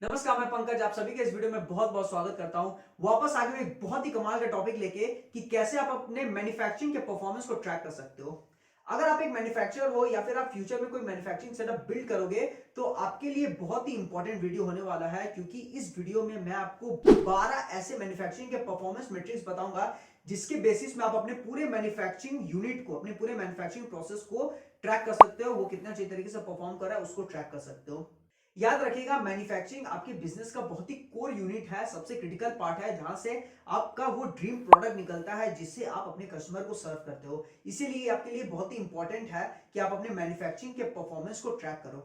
नमस्कार, मैं पंकज आप सभी के इस वीडियो में बहुत बहुत स्वागत करता हूं। वापस आ गए एक बहुत ही कमाल का टॉपिक लेके कि कैसे आप अपने मैन्युफैक्चरिंग के परफॉर्मेंस को ट्रैक कर सकते हो। अगर आप एक मैन्युफैक्चरर हो या फिर आप फ्यूचर में कोई मैन्युफैक्चरिंग सेटअप बिल्ड करोगे तो आपके लिए बहुत ही इंपॉर्टेंट वीडियो होने वाला है, क्योंकि इस वीडियो में मैं आपको 12 ऐसे मैन्युफैक्चरिंग के परफॉर्मेंस मेट्रिक्स बताऊंगा जिसके बेसिस में आप अपने पूरे मैन्युफैक्चरिंग यूनिट को, अपने पूरे मैन्युफैक्चरिंग प्रोसेस को ट्रैक कर सकते हो। वो कितना अच्छी तरीके से परफॉर्म कर रहा है उसको ट्रैक कर सकते हो। याद रखिएगा, मैन्युफैक्चरिंग आपके बिजनेस का बहुत ही कोर यूनिट है, सबसे क्रिटिकल पार्ट है जहां से आपका वो ड्रीम प्रोडक्ट निकलता है जिससे आप अपने कस्टमर को सर्व करते हो। इसीलिए आपके लिए बहुत ही इंपॉर्टेंट है कि आप अपने मैन्युफैक्चरिंग के परफॉर्मेंस को ट्रैक करो।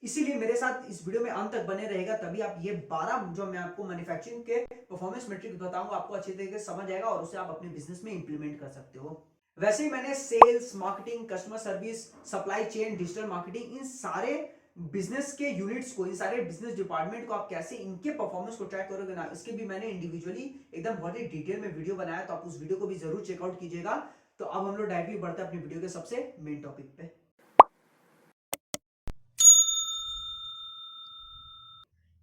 इसीलिए मेरे साथ इस वीडियो में अंत तक बने रहेगा, तभी आप ये 12 जो मैं आपको मैन्युफैक्चरिंग के परफॉर्मेंस मैट्रिक्स बताऊंगा आपको अच्छे तरीके से समझ आएगा और उसे आप अपने बिजनेस में इंप्लीमेंट कर सकते हो। वैसे ही मैंने sales, marketing, customer service, supply chain, digital marketing, इन सारे बिजनेस के यूनिट्स को, इन सारे बिजनेस डिपार्टमेंट को आप कैसे इनके परफॉर्मेंस को ट्रैक करोगे ना, इसके भी मैंने इंडिविजुअली एकदम बहुत ही डिटेल में वीडियो बनाया, तो आप उस वीडियो को भी जरूर चेकआउट कीजिएगा। तो अब हम लोग डायरेक्टली बढ़ते हैं अपनी वीडियो के सबसे मेन टॉपिक पे।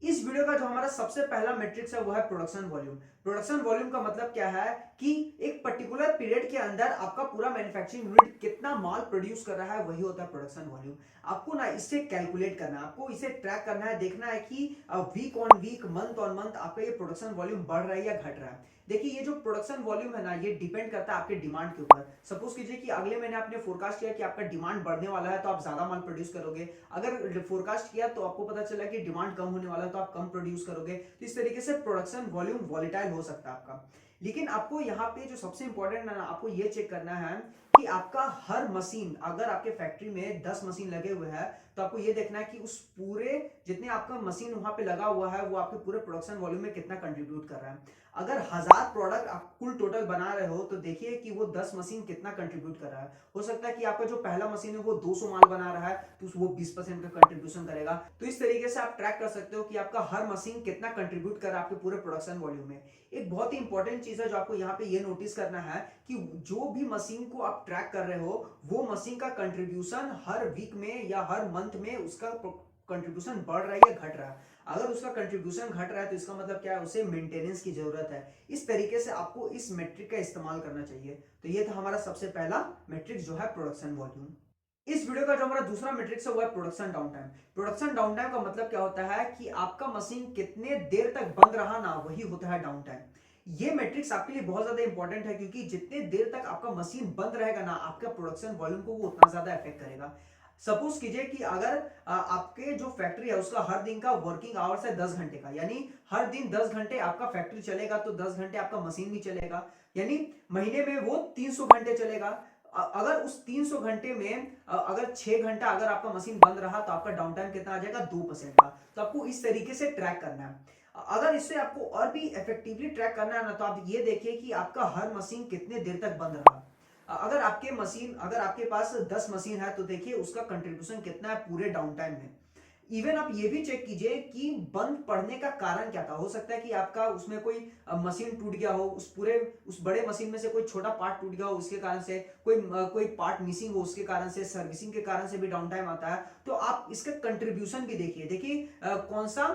इस वीडियो का जो हमारा सबसे पहला मैट्रिक्स है वो है प्रोडक्शन वॉल्यूम। प्रोडक्शन वॉल्यूम का मतलब क्या है कि एक पर्टिकुलर पीरियड के अंदर आपका पूरा मैन्युफैक्चरिंग यूनिट कितना माल प्रोड्यूस कर रहा है, वही होता है प्रोडक्शन वॉल्यूम। आपको ना इससे कैलकुलेट करना है, आपको इसे ट्रैक करना है, देखना है कि week on week, month on month आपका ये प्रोडक्शन वॉल्यूम बढ़ रहा है या घट रहा है। देखिए, ये जो प्रोडक्शन वॉल्यूम है ना, ये डिपेंड करता है आपके डिमांड के ऊपर। सपोज कीजिए कि अगले महीने आपने फोरकास्ट किया कि आपका डिमांड बढ़ने वाला है तो आप ज्यादा माल प्रोड्यूस करोगे। अगर फोरकास्ट किया तो आपको पता चला कि डिमांड कम होने वाला है तो आप कम प्रोड्यूस करोगे। तो इस तरीके से प्रोडक्शन वॉल्यूम वॉलेटाइल हो सकता है आपका। लेकिन आपको यहाँ पे जो सबसे इंपॉर्टेंट है ना, आपको ये चेक करना है कि आपका हर मशीन, अगर आपके फैक्ट्री में 10 मशीन लगे हुए हैं तो आपको ये देखना है कि उस पूरे जितने आपका मशीन वहां पे लगा हुआ है वो आपके पूरे प्रोडक्शन वॉल्यूम में कितना कंट्रीब्यूट कर रहा है। अगर 1000 प्रोडक्ट आप कुल टोटल बना रहे हो तो देखिए कि वो 10 मशीन कितना कंट्रीब्यूट कर रहा है। हो सकता है कि आपका जो पहला मशीन है वो 200 माल बना रहा है तो वो 20% का कंट्रीब्यूशन करेगा। तो इस तरीके से आप ट्रैक कर सकते हो कि आपका हर मशीन कितना कंट्रीब्यूट कर रहा है आपके पूरे प्रोडक्शन वॉल्यूम में। एक बहुत ही इंपॉर्टेंट चीज है जो आपको यहाँ पे ये नोटिस करना है कि जो भी मशीन को आप ट्रैक कर रहे हो वो मशीन का कंट्रीब्यूशन हर वीक में या हर मंथ में उसका कंट्रीब्यूशन बढ़ रहा है या घट रहा है। अगर उसका कंट्रीब्यूशन घट रहा है तो इसका मतलब क्या है, उसे मेंटेनेंस की जरूरत है। इस तरीके से आपको इस मेट्रिक का इस्तेमाल करना चाहिए। तो ये था हमारा सबसे पहला मेट्रिक जो है प्रोडक्शन वॉल्यूम। इस वीडियो का जो हमारा दूसरा मैट्रिक्स है वो है production down time. Production down time का मतलब क्या होता है कि आपका मशीन कितने देर तक बंद रहा ना, वही होता है डाउन टाइम। ये मैट्रिक्स आपके लिए बहुत ज्यादा इंपॉर्टेंट है, क्योंकि जितने देर तक आपका मशीन बंद रहेगा ना, आपका प्रोडक्शन वॉल्यूम को वो उतना ज्यादा इफेक्ट करेगा। सपोज कीजिए कि अगर आपके जो फैक्ट्री है उसका हर दिन का वर्किंग आवर्स है 10 घंटे का, यानी हर दिन 10 घंटे आपका फैक्ट्री चलेगा तो 10 घंटे आपका मशीन भी चलेगा, यानी महीने में वो 300 घंटे चलेगा। अगर उस 300 घंटे में अगर 6 घंटा अगर आपका मशीन बंद रहा तो आपका डाउन टाइम कितना आ जाएगा, 2% का। तो आपको इस तरीके से ट्रैक करना है। अगर इससे आपको और भी इफेक्टिवली ट्रैक करना है ना, तो आप ये देखिए कि आपका हर मशीन कितने देर तक बंद रहा। अगर आपके पास 10 मशीन है तो देखिए उसका कंट्रीब्यूशन कितना है पूरे डाउन टाइम में। इवन आप ये भी चेक कीजिए कि बंद पड़ने का कारण क्या था। हो सकता है कि आपका उसमें कोई मशीन टूट गया हो, उस बड़े मशीन में से कोई छोटा पार्ट टूट गया हो, उसके कारण से कोई पार्ट मिसिंग हो, उसके कारण से, सर्विसिंग के कारण से भी डाउन टाइम आता है। तो आप इसका कंट्रीब्यूशन भी देखिए, कौन सा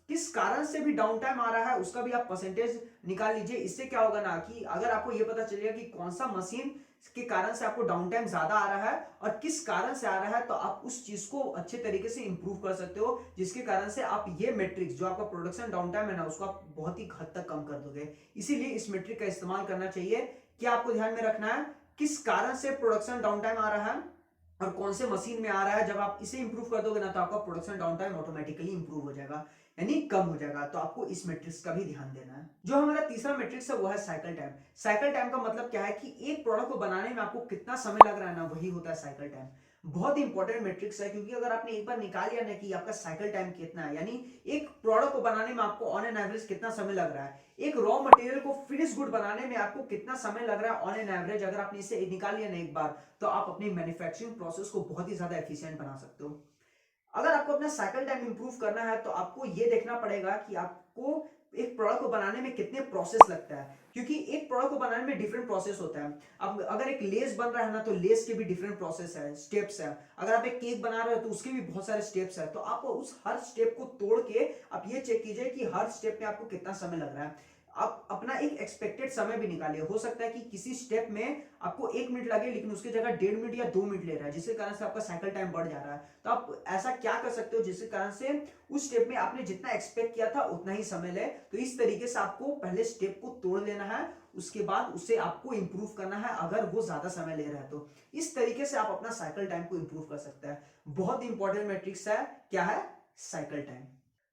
किस कारण से भी डाउन टाइम आ रहा है उसका भी आप परसेंटेज निकाल लीजिए। इससे क्या होगा ना कि अगर आपको ये पता चलेगा कि कौन सा मशीन के कारण से आपको डाउन टाइम ज्यादा आ रहा है और किस कारण से आ रहा है, तो आप उस चीज को अच्छे तरीके से इंप्रूव कर सकते हो, जिसके कारण से आप ये मैट्रिक्स जो आपका प्रोडक्शन डाउन टाइम है ना, उसको आप बहुत ही हद तक कम कर दोगे। इसीलिए इस मैट्रिक का इस्तेमाल करना चाहिए। क्या आपको ध्यान में रखना है, किस कारण से प्रोडक्शन डाउन टाइम आ रहा है और कौन से मशीन में आ रहा है। जब आप इसे इंप्रूव कर दोगे ना तो आपका production down time automatically improve हो जाएगा, यानी कम हो जाएगा। तो आपको इस मैट्रिक्स का भी ध्यान देना है। जो हमारा तीसरा मैट्रिक्स है वो है साइकिल टाइम। साइकिल टाइम का मतलब क्या है कि एक प्रोडक्ट को बनाने में आपको कितना समय लग रहा है ना, वही होता है साइकिल टाइम। बहुत इंपॉर्टेंट मैट्रिक्स है, क्योंकि अगर आपने एक बार निकाल लिया ना कि आपका साइकिल टाइम कितना है, यानी एक प्रोडक्ट को बनाने में आपको ऑन एन एवरेज कितना समय लग रहा है, एक रॉ मटेरियल को फिनिश गुड बनाने में आपको कितना समय लग रहा है ऑन एन एवरेज, अगर आपने इसे निकाल लिया ना एक बार, तो आप अपनी मैन्युफैक्चरिंग प्रोसेस को बहुत ही ज्यादा एफिशिएंट बना सकते हो। अगर आपको अपना साइकिल टाइम इंप्रूव करना है तो आपको ये देखना पड़ेगा कि आपको एक प्रोडक्ट को बनाने में कितने प्रोसेस लगता है, क्योंकि एक प्रोडक्ट को बनाने में डिफरेंट प्रोसेस होता है। अब अगर एक लेस बन रहा है ना, तो लेस के भी डिफरेंट प्रोसेस है, स्टेप्स है। अगर आप एक केक बना रहे हो तो उसके भी बहुत सारे स्टेप्स है। तो आप उस हर स्टेप को तोड़ के आप ये चेक कीजिए कि हर स्टेप में आपको कितना समय लग रहा है। आप अपना एक एक्सपेक्टेड समय भी निकालिए। हो सकता है कि किसी स्टेप में आपको 1 मिनट लगे, लेकिन उसकी जगह 1.5 मिनट या 2 मिनट ले रहा है, जिसके कारण से आपका साइकिल टाइम बढ़ जा रहा है। तो आप ऐसा क्या कर सकते हो जिसके कारण से उस स्टेप में आपने जितना एक्सपेक्ट किया था उतना ही समय ले। तो इस तरीके से आपको पहले स्टेप को तोड़ लेना है, उसके बाद उसे आपको इंप्रूव करना है अगर वो ज्यादा समय ले रहा है तो। इस तरीके से आप अपना साइकिल टाइम को इंप्रूव कर सकते हैं। बहुत इंपॉर्टेंट मैट्रिक्स है, क्या है? Cycle time.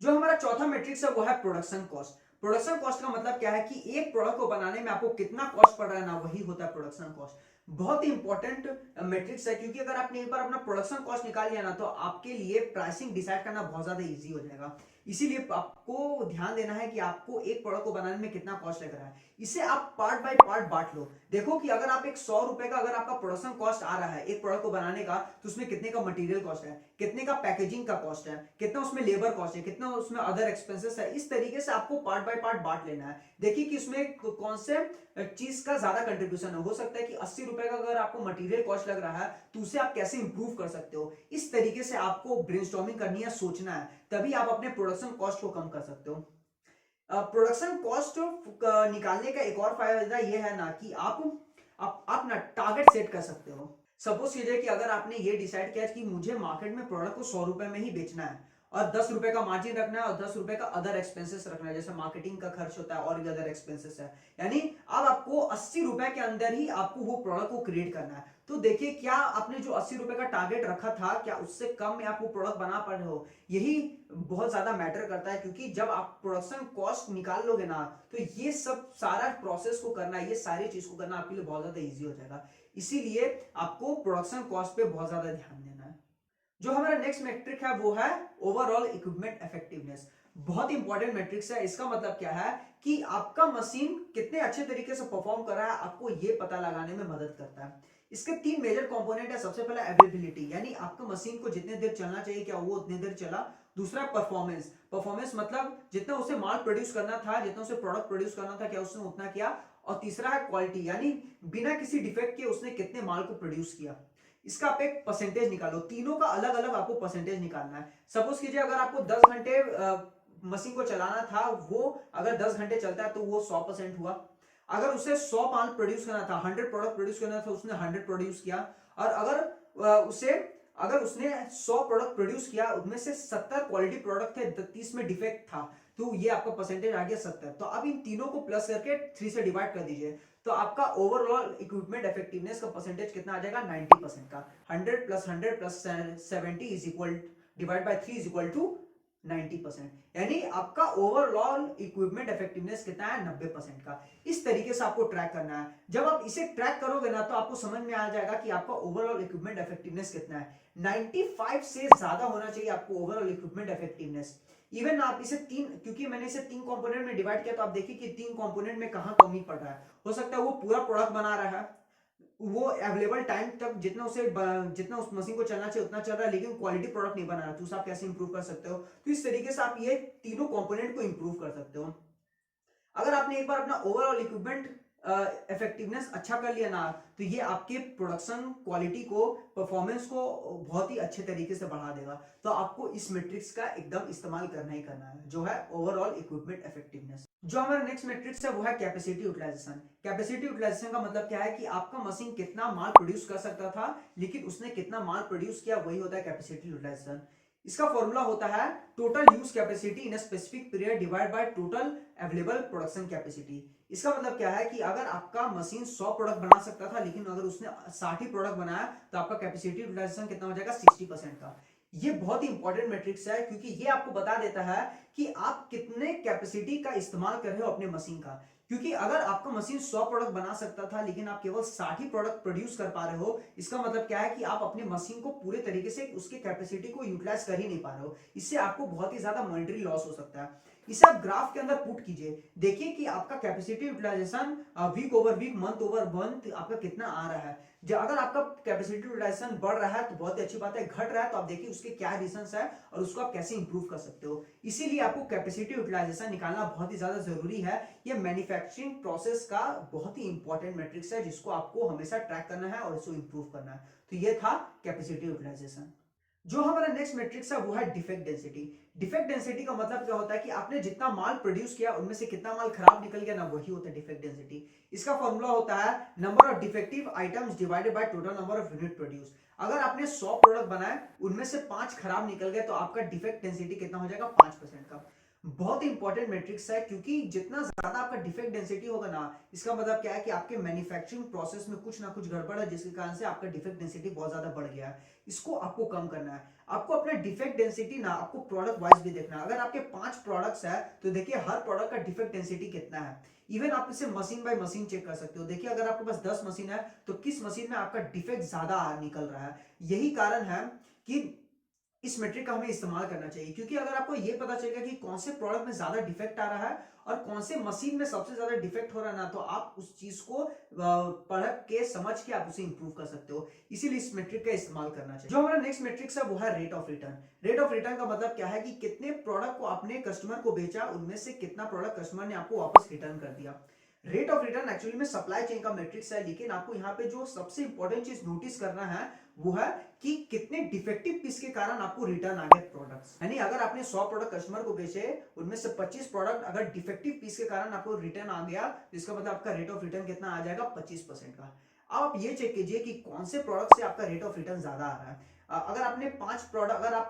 जो हमारा चौथा मैट्रिक्स है वो है प्रोडक्शन कॉस्ट। प्रोडक्शन कॉस्ट का मतलब क्या है कि एक प्रोडक्ट को बनाने में आपको कितना कॉस्ट पड़ रहा है ना, वही होता है प्रोडक्शन कॉस्ट। बहुत ही इंपॉर्टेंट मैट्रिक्स है, क्योंकि अगर आपने एक बार अपना प्रोडक्शन कॉस्ट निकाल लिया ना, तो आपके लिए प्राइसिंग डिसाइड करना बहुत ज्यादा इजी हो जाएगा। इसीलिए आपको ध्यान देना है कि आपको एक प्रोडक्ट को बनाने में कितना कॉस्ट लग रहा है। इसे आप पार्ट बाय पार्ट बांट लो। देखो कि अगर आप एक 100 रुपए का अगर आपका प्रोडक्शन कॉस्ट आ रहा है एक प्रोडक्ट को बनाने का, तो उसमें कितने का मटेरियल कॉस्ट है, कितने का पैकेजिंग का कॉस्ट है, कितना उसमें लेबर कॉस्ट है, कितना उसमें अदर एक्सपेंसेस है। इस तरीके से आपको पार्ट बाय पार्ट बांट लेना है। देखिए कि उसमें कौन से चीज का ज्यादा कंट्रीब्यूशन है। हो सकता है कि 80 रुपए का अगर आपको मटेरियल कॉस्ट लग रहा है, तो उसे आप कैसे इंप्रूव कर सकते हो। इस तरीके से आपको ब्रेनस्टॉर्मिंग करनी है, सोचना है, तभी आप अपने प्रोडक्शन कॉस्ट को कम कर सकते हो। प्रोडक्शन कॉस्ट निकालने का एक और फायदा यह है ना कि आप ना टारगेट सेट कर सकते हो। सपोज कीजिए कि अगर आपने ये डिसाइड किया कि मुझे मार्केट में प्रोडक्ट को 100 रुपए में ही बेचना है, और 10 रुपए का मार्जिन रखना है, और 10 रुपए का अदर एक्सपेंसेस रखना है, जैसे मार्केटिंग का खर्च होता है और भी अदर एक्सपेंसेस है। यानी अब आपको 80 रुपए के अंदर ही आपको वो प्रोडक्ट को क्रिएट करना है। तो देखिए, क्या आपने जो 80 रुपए का टारगेट रखा था, क्या उससे कम में आप वो प्रोडक्ट बना पा रहे हो? यही बहुत ज्यादा मैटर करता है, क्योंकि जब आप प्रोडक्शन कॉस्ट निकाल लोगे ना, तो ये सब सारा प्रोसेस को करना, ये सारी चीज को करना आपके लिए बहुत ज्यादा इजी हो जाएगा। इसीलिए आपको प्रोडक्शन कॉस्ट पे बहुत ज्यादा ध्यान देना है। जो हमारा नेक्स्ट मैट्रिक है वो है ओवरऑल इक्विपमेंट इफेक्टिवनेस। बहुत इंपॉर्टेंट मैट्रिक्स है। इसका मतलब क्या है कि आपका मशीन कितने अच्छे तरीके से परफॉर्म कर रहा है, आपको ये पता लगाने में मदद करता है। इसके 3 मेजर कंपोनेंट है। सबसे पहला अवेलेबिलिटी, यानी आपका मशीन को जितने देर चलना चाहिए क्या वो उतने देर चला। दूसरा परफॉर्मेंस। परफॉर्मेंस मतलब जितना उसे माल प्रोड्यूस करना था, जितना उसे प्रोडक्ट प्रोड्यूस करना था, क्या उसने उतना किया। और तीसरा है क्वालिटी, यानी बिना किसी डिफेक्ट के उसने कितने माल को प्रोड्यूस किया। इसका आप एक परसेंटेज निकालो। तीनों का अलग अलग आपको परसेंटेज निकालना है। सपोज कीजिए अगर आपको 10 घंटे मशीन को चलाना था, वो अगर 10 घंटे चलता है तो वो 100% हुआ। अगर उसे 100 माल प्रोड्यूस करना था, 100 प्रोडक्ट प्रोड्यूस करना था, उसने 100 प्रोड्यूस किया। और अगर उसने 100 प्रोडक्ट प्रोड्यूस किया, उनमें से 70 क्वालिटी प्रोडक्ट थे, 30 में डिफेक्ट था, तो ये आपका परसेंटेज आ गया 70। तो अब इन तीनों को प्लस करके 3 से डिवाइड कर दीजिए, तो आपका ओवरऑल इक्विपमेंट इफेक्टिवनेस का परसेंटेज कितना आ जाएगा? 90% का। 100 plus 100 plus 70 is equal divide by 3 is equal to 90%। यानी आपका ओवरऑल इक्विपमेंट इफेक्टिवनेस कितना है? 90% का। इस तरीके से आपको ट्रैक करना है। जब आप इसे ट्रैक करोगे ना, तो आपको समझ में आ जाएगा कि आपका ओवरऑल इक्विपमेंट इफेक्टिवनेस कितना है। 95 से ज्यादा होना चाहिए आपको ओवरऑल इक्विपमेंट इफेक्टिवनेस। इवन आप इसे क्योंकि मैंने इसे 3 कंपोनेंट में डिवाइड किया, तो आप देखिए कि 3 कंपोनेंट में कहां कमी पड़ रहा है। हो सकता है वो पूरा प्रोडक्ट बना रहा है, वो अवेलेबल टाइम तक जितना उस मशीन को चलना चाहिए उतना चल रहा है, लेकिन क्वालिटी प्रोडक्ट नहीं बना रहा, तो आप कैसे इंप्रूव कर सकते हो? तो इस तरीके से आप ये तीनों कंपोनेंट को इंप्रूव कर सकते हो। अगर आपने एक बार अपना ओवरऑल इक्विपमेंट इफेक्टिवनेस अच्छा कर लिया ना, तो ये आपके प्रोडक्शन क्वालिटी को, परफॉर्मेंस को बहुत ही अच्छे तरीके से बढ़ा देगा। तो आपको इस मैट्रिक्स का एकदम इस्तेमाल करना ही करना है, जो है ओवरऑल इक्विपमेंट इफेक्टिवनेस। जो हमारा नेक्स्ट मैट्रिक्स है वो है कैपेसिटी यूटिलाइजेशन। कैपेसिटी यूटिलाइजेशन का मतलब क्या है कि आपका मशीन कितना माल प्रोड्यूस कर सकता था, लेकिन उसने कितना माल प्रोड्यूस किया, वही होता है कैपेसिटी यूटिलाइजेशन। इसका फॉर्मूला होता है total use capacity in a specific period divide by total available production capacity. इसका मतलब क्या है कि अगर आपका मशीन 100 प्रोडक्ट बना सकता था, लेकिन अगर उसने 60 ही प्रोडक्ट बनाया, तो आपका कैपेसिटी यूटिलाइजेशन कितना हो जाएगा? 60% का। ये बहुत ही इंपॉर्टेंट मैट्रिक्स है, क्योंकि ये आपको बता देता है कि आप कितने कैपेसिटी का इस्तेमाल कर रहे हो अपने मशीन का। क्योंकि अगर आपका मशीन 100 प्रोडक्ट बना सकता था, लेकिन आप केवल 60 ही प्रोडक्ट प्रोड्यूस कर पा रहे हो, इसका मतलब क्या है कि आप अपने मशीन को पूरे तरीके से उसके कैपेसिटी को यूटिलाइज कर ही नहीं पा रहे हो। इससे आपको बहुत ही ज्यादा मॉनिटरी लॉस हो सकता है। इसे आप ग्राफ के अंदर पुट कीजिए, देखिए कि आपका capacity utilisation week over week, month over month आपका कितना आ रहा है। अगर आपका कैपेसिटी यूटिलाइजेशन बढ़ रहा है तो बहुत ही अच्छी बात है, घट रहा है तो आप देखिए उसके क्या रीजंस है और उसको आप कैसे इंप्रूव कर सकते हो। इसीलिए आपको कैपेसिटी यूटिलाइजेशन निकालना बहुत ही ज्यादा जरूरी है। ये मैन्युफैक्चरिंग प्रोसेस का बहुत ही इंपॉर्टेंट मैट्रिक्स है जिसको आपको हमेशा ट्रैक करना है और इसको इंप्रूव करना है। तो ये था कैपेसिटी यूटिलाइजेशन। जो हमारा नेक्स्ट मैट्रिक्स है वो है डिफेक्ट डेंसिटी। डिफेक्ट डेंसिटी का मतलब क्या होता है कि आपने जितना माल प्रोड्यूस किया उनमें से कितना माल खराब निकल गया ना, वही होता है डिफेक्ट डेंसिटी। इसका फॉर्मूला होता है number of defective items divided by total number of unit produce. अगर आपने 100 प्रोडक्ट बनाए उनमें से 5 खराब निकल गए तो आपका डिफेक्ट डेंसिटी कितना हो जाएगा, 5% का। बहुत इंपॉर्टेंट मैट्रिक्स है क्योंकि जितना ज्यादा आपका डिफेक्ट डेंसिटी होगा ना, इसका मतलब क्या है कि आपके मैन्युफैक्चरिंग प्रोसेस में कुछ ना कुछ गड़बड़ है जिसके कारण से आपका डिफेक्ट डेंसिटी बहुत ज्यादा बढ़ गया है। इसको आपको कम करना है। आपको अपना डिफेक्ट डेंसिटी ना आपको प्रोडक्ट वाइज भी देखना है। अगर आपके 5 प्रोडक्ट्स है तो देखिए हर प्रोडक्ट का डिफेक्ट डेंसिटी कितना है। इवन आप इसे मशीन बाय मशीन चेक कर सकते हो। देखिए अगर आपके पास 10 मशीन है तो किस मशीन में आपका डिफेक्ट ज्यादा निकल रहा है। यही कारण है कि इस मेट्रिक का हमें इस्तेमाल करना चाहिए, क्योंकि अगर आपको ये पता चलेगा कि कौन से प्रोडक्ट में ज्यादा डिफेक्ट आ रहा है और कौन से मशीन में सबसे ज्यादा डिफेक्ट हो रहा है ना, तो आप उस चीज को पढ़ के समझ के आप उसे इंप्रूव कर सकते हो। इसीलिए इस मेट्रिक का इस्तेमाल करना चाहिए। जो हमारा नेक्स्ट मेट्रिक्स है वो है rate of return. Rate of return का मतलब क्या है कि कितने प्रोडक्ट को आपने कस्टमर को बेचा, उनमें से कितना प्रोडक्ट कस्टमर ने आपको वापस रिटर्न कर दिया। रेट ऑफ रिटर्न एक्चुअली में सप्लाई चेन का मैट्रिक्स है, लेकिन आपको यहाँ पे जो सबसे इंपॉर्टेंट चीज नोटिस करना है वो है कि कितने डिफेक्टिव पीस के कारण आपको रिटर्न आ गए प्रोडक्ट्स। यानी अगर आपने 100 प्रोडक्ट कस्टमर को बेचे, उनमें से 25 प्रोडक्ट अगर डिफेक्टिव पीस के कारण आपको रिटर्न आ गया तो इसका मतलब आपका रेट ऑफ रिटर्न कितना आ जाएगा, 25% का। अब आप ये चेक कीजिए कि कौन से प्रोडक्ट से आपका रेट ऑफ रिटर्न ज्यादा आ रहा है। अगर आप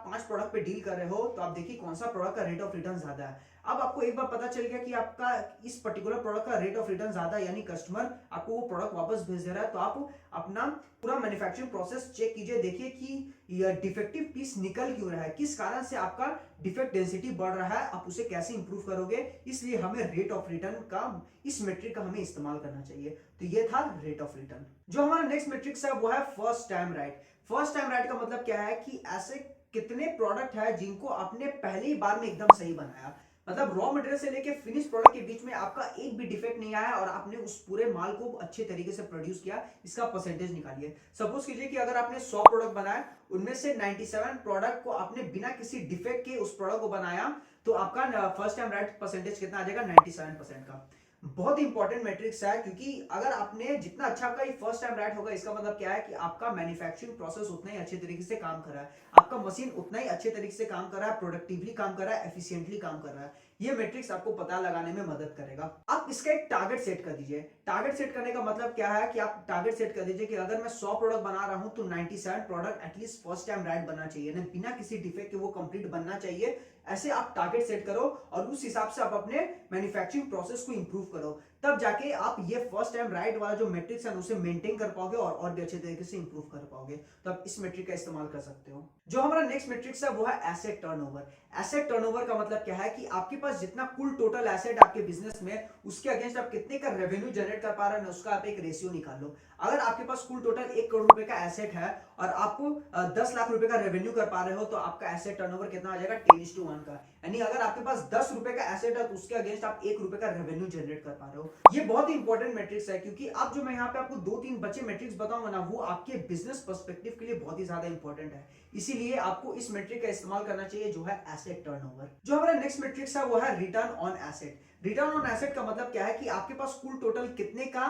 5 प्रोडक्ट पे डील कर रहे हो तो आप देखिए कौन सा प्रोडक्ट का रेट ऑफ रिटर्न ज्यादा है। अब आपको एक बार पता चल गया कि आपका इस पर्टिकुलर प्रोडक्ट का रेट ऑफ रिटर्न ज्यादा है, यानी कस्टमर आपको वो प्रोडक्ट वापस भेज दे रहा है, तो आप अपना पूरा मैन्युफैक्चरिंग प्रोसेस चेक कीजिए। देखिए कि यह डिफेक्टिव पीस निकल क्यों रहा है, किस कारण से आपका डिफेक्ट डेंसिटी बढ़ रहा है, आप उसे कैसे इंप्रूव करोगे। इसलिए हमें रेट ऑफ रिटर्न का, इस मेट्रिक का हमें इस्तेमाल करना चाहिए। तो ये था रेट ऑफ रिटर्न। जो हमारा नेक्स्ट मेट्रिक्स है वो है first time right. First time right का मतलब क्या है कि ऐसे कितने प्रोडक्ट है जिनको आपने पहली बार में एकदम सही बनाया, मतलब रॉ मटेरियल से लेके फिनिश प्रोडक्ट के बीच में आपका एक भी डिफेक्ट नहीं आया और आपने उस पूरे माल को अच्छे तरीके से प्रोड्यूस किया। इसका परसेंटेज निकालिए। सपोज कीजिए कि अगर आपने 100 प्रोडक्ट बनाए, उनमें से 97 प्रोडक्ट को आपने बिना किसी डिफेक्ट के उस प्रोडक्ट को बनाया, तो आपका फर्स्ट टाइम राइट परसेंटेज कितना आ जाएगा, 97% का। बहुत इंपॉर्टेंट मैट्रिक्स है, क्योंकि अगर आपने जितना अच्छा आपका ये फर्स्ट टाइम राइट होगा, इसका मतलब क्या है कि आपका मैन्युफैक्चरिंग प्रोसेस उतना ही अच्छे तरीके से काम कर रहा है, आपका मशीन उतना ही अच्छे तरीके से काम कर रहा है, प्रोडक्टिवली काम कर रहा है, एफिशिएंटली काम कर रहा है। ये मैट्रिक्स आपको पता लगाने में मदद करेगा। आप इसका एक टारगेट सेट कर दीजिए। टारगेट सेट करने का मतलब क्या है कि आप टारगेट सेट कर दीजिए कि अगर मैं 100 प्रोडक्ट बना रहा हूं तो 97 product at least first time right बनना चाहिए, ना बिना किसी डिफेक्ट के वो कंप्लीट बनना चाहिए। ऐसे आप टारगेट सेट करो और उस हिसाब से आप अपने मैन्युफैक्चरिंग प्रोसेस को इंप्रूव करो, तब जाके आप ये फर्स्ट टाइम राइट वाला जो मैट्रिक्स है उसे मेंटेन कर पाओगे और भी अच्छे तरीके से इंप्रूव कर पाओगे। तो आप इस मैट्रिक का इस्तेमाल कर सकते हो। जो हमारा नेक्स्ट मैट्रिक्स है वो है एसेट टर्नओवर। एसेट टर्नओवर का मतलब क्या है कि आपके पास जितना कुल टोटल एसेट आपके बिजनेस में, उसके अगेंस्ट आप कितने का रेवेन्यू जनरेट कर पा रहे हैं, उसका आप एक रेशियो निकाल लो। अगर आपके पास कुल टोटल 1 करोड़ रुपए का एसेट है और आपको 10 लाख रुपए का रेवेन्यू कर पा रहे हो, तो आपका एसेट टर्नओवर कितना आ जाएगा, 10:1 का। यानी अगर आपके पास 10 रुपए का एसेट है तो उसके अगेंस्ट आप 1 रुपए का रेवेन्यू जनरेट कर पा रहे हो। ये बहुत ही इंपॉर्टेंट मैट्रिक्स है, क्योंकि अब जो मैं यहाँ पे आपको 2-3 बच्चे मैट्रिक्स बताऊंगा ना, वो आपके बिजनेस पर्सपेक्टिव के लिए बहुत ही ज्यादा इंपॉर्टेंट है। इसीलिए आपको इस मैट्रिक का इस्तेमाल करना चाहिए, जो है एसेट टर्नओवर। जो हमारा नेक्स्ट मैट्रिक्स है वो है return on asset. Return on asset का मतलब क्या है कि आपके पास कुल टोटल कितने का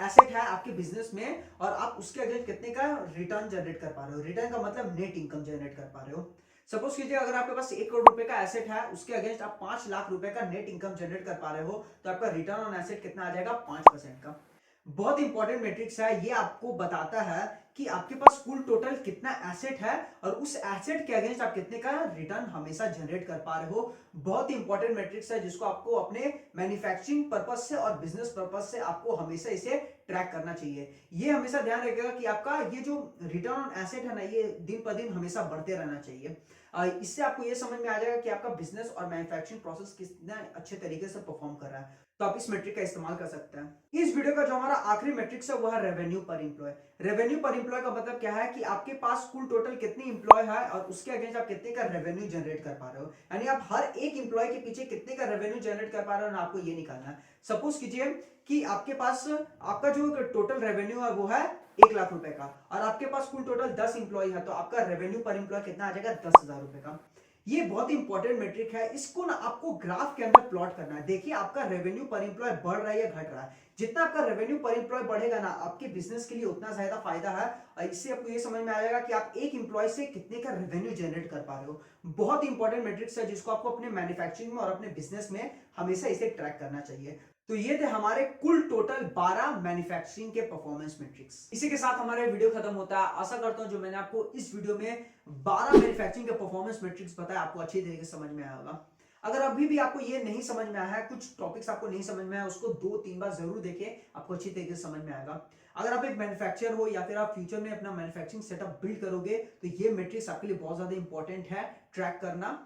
एसेट है आपके बिजनेस में और आप उसके अगेंस्ट कितने का रिटर्न जनरेट कर पा रहे हो। रिटर्न का मतलब नेट इनकम जनरेट कर पा रहे हो। सपोज कीजिए अगर आपके पास 1 करोड़ रुपए का एसेट है, उसके अगेंस्ट आप 5 लाख रुपए का नेट इनकम जनरेट कर पा रहे हो, तो आपका रिटर्न ऑन एसेट कितना आ जाएगा, 5% का। बहुत इंपॉर्टेंट मैट्रिक्स है। ये आपको बताता है कि आपके पास कुल टोटल कितना एसेट है और उस एसेट के अगेंस्ट आप कितने का रिटर्न हमेशा जनरेट कर पा रहे हो। बहुत इंपॉर्टेंट मैट्रिक्स है जिसको आपको अपने मैन्युफैक्चरिंग पर्पस से और बिजनेस पर्पस से आपको हमेशा इसे ट्रैक करना चाहिए। ये हमेशा ध्यान रखिएगा कि आपका ये जो रिटर्न ऑन एसेट है ना, ये दिन पर दिन हमेशा बढ़ते रहना चाहिए। इससे आपको ये समझ में आ जाएगा कि आपका बिजनेस और मैन्युफैक्चरिंग प्रोसेस कितने अच्छे तरीके से परफॉर्म कर रहा है। तो आप इस मेट्रिक का इस्तेमाल कर सकते हैं। इस वीडियो का जो हमारा आखिरी मेट्रिक्स है वो है रेवेन्यू पर एम्प्लॉय। रेवेन्यू पर एम्प्लॉय का मतलब क्या है कि आपके पास कुल टोटल कितनी एम्प्लॉय है और उसके अगेंस्ट आप कितने का रेवेन्यू जनरेट कर पा रहे हो, यानी आप हर एक एम्प्लॉय के पीछे कितने का रेवेन्यू जनरेट कर पा रहे हो ना, आपको ये निकालना है। सपोज कीजिए कि आपके पास आपका जो टोटल रेवेन्यू है वो है 1 लाख रुपए का और आपके पास कुल टोटल 10 इंप्लॉय है, तो आपका रेवेन्यू पर एम्प्लॉय कितना आ जाएगा, 10,000 रुपए का। ये बहुत इंपॉर्टेंट मेट्रिक है, इसको ना आपको ग्राफ के अंदर प्लॉट करना है। देखिए आपका रेवेन्यू पर एम्प्लॉय बढ़ रहा है या घट रहा है। जितना आपका रेवेन्यू पर एम्प्लॉय बढ़ेगा ना, आपके बिजनेस के लिए उतना ज्यादा फायदा है और इससे आपको ये समझ में आ जाएगा कि आप एक एम्प्लॉय से कितने का रेवेन्यू जनरेट कर पा रहे हो। बहुत इंपॉर्टेंट मेट्रिक्स है जिसको आपको अपने मैन्युफैक्चरिंग में और अपने बिजनेस में हमेशा इसे ट्रैक करना चाहिए। तो ये थे हमारे कुल टोटल 12 मैन्युफैक्चरिंग के परफॉर्मेंस मैट्रिक्स। इसी के साथ हमारे वीडियो खत्म होता है। आशा करता हूं जो मैंने आपको इस वीडियो में 12 मैन्युफैक्चरिंग के परफॉर्मेंस मैट्रिक्स बताया आपको अच्छी तरीके से समझ में आया होगा। अगर अभी भी आपको ये नहीं समझ में आया है, कुछ टॉपिक्स आपको नहीं समझ में आया, उसको 2-3 बार जरूर देखिए, आपको अच्छी तरीके से समझ में आएगा। अगर आप एक मैन्युफैक्चरर हो या फिर आप फ्यूचर में अपना मैन्युफैक्चरिंग सेटअप बिल्ड करोगे तो ये मैट्रिक्स आपके लिए बहुत ज्यादा इंपॉर्टेंट है ट्रैक करना।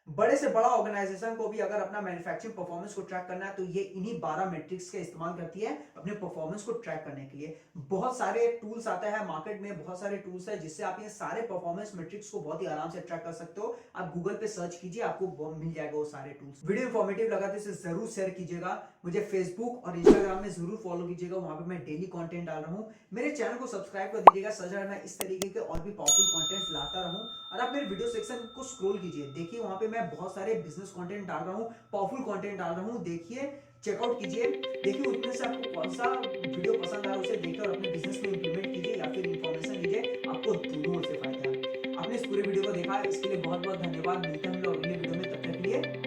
बड़े से बड़ा ऑर्गेनाइजेशन को भी अगर अपना मैन्युफैक्चरिंग परफॉर्मेंस को ट्रैक करना है तो ये इन्हीं 12 मैट्रिक्स का इस्तेमाल करती है अपने परफॉर्मेंस को ट्रैक करने के लिए। बहुत सारे टूल्स आते हैं मार्केट में, बहुत सारे टूल्स है जिससे आप ये सारे परफॉर्मेंस मैट्रिक्स को बहुत ही आराम से ट्रैक कर सकते हो। आप गूगल पे सर्च कीजिए, आपको मिल जाएगा वो सारे टूल्स। वीडियो इंफॉर्मेटिव लगा तो इसे जरूर शेयर कीजिएगा। मुझे फेसबुक और इंस्टाग्राम में जरूर फॉलो कीजिएगा, वहां पे मैं डेली कंटेंट डाल रहा हूँ। मेरे चैनल को सब्सक्राइब कर दीजिएगा, सजा मैं इस तरीके के और भी पावरफुल कंटेंट लाता रहूं। और आप मेरे वीडियो सेक्शन को स्क्रॉल कीजिए, देखिए वहां पे मैं बहुत सारे बिजनेस कंटेंट डाल रहा हूँ, पावरफुल कंटेंट डाल रहा हूँ। देखिए, चेकआउट कीजिए, देखिए उसमें से आपको कौन सा वीडियो पसंद आ रहा है उसे देखकर और अपने बिजनेस में इंप्लीमेंट कीजिए या फिर इंफॉर्मेशन लीजिए, आपको दोनों से फायदा है। आपने इस पूरे वीडियो को देखा, इसके लिए बहुत बहुत धन्यवाद। मिलते हैं हम लोग अगले वीडियो में, तब तक के लिए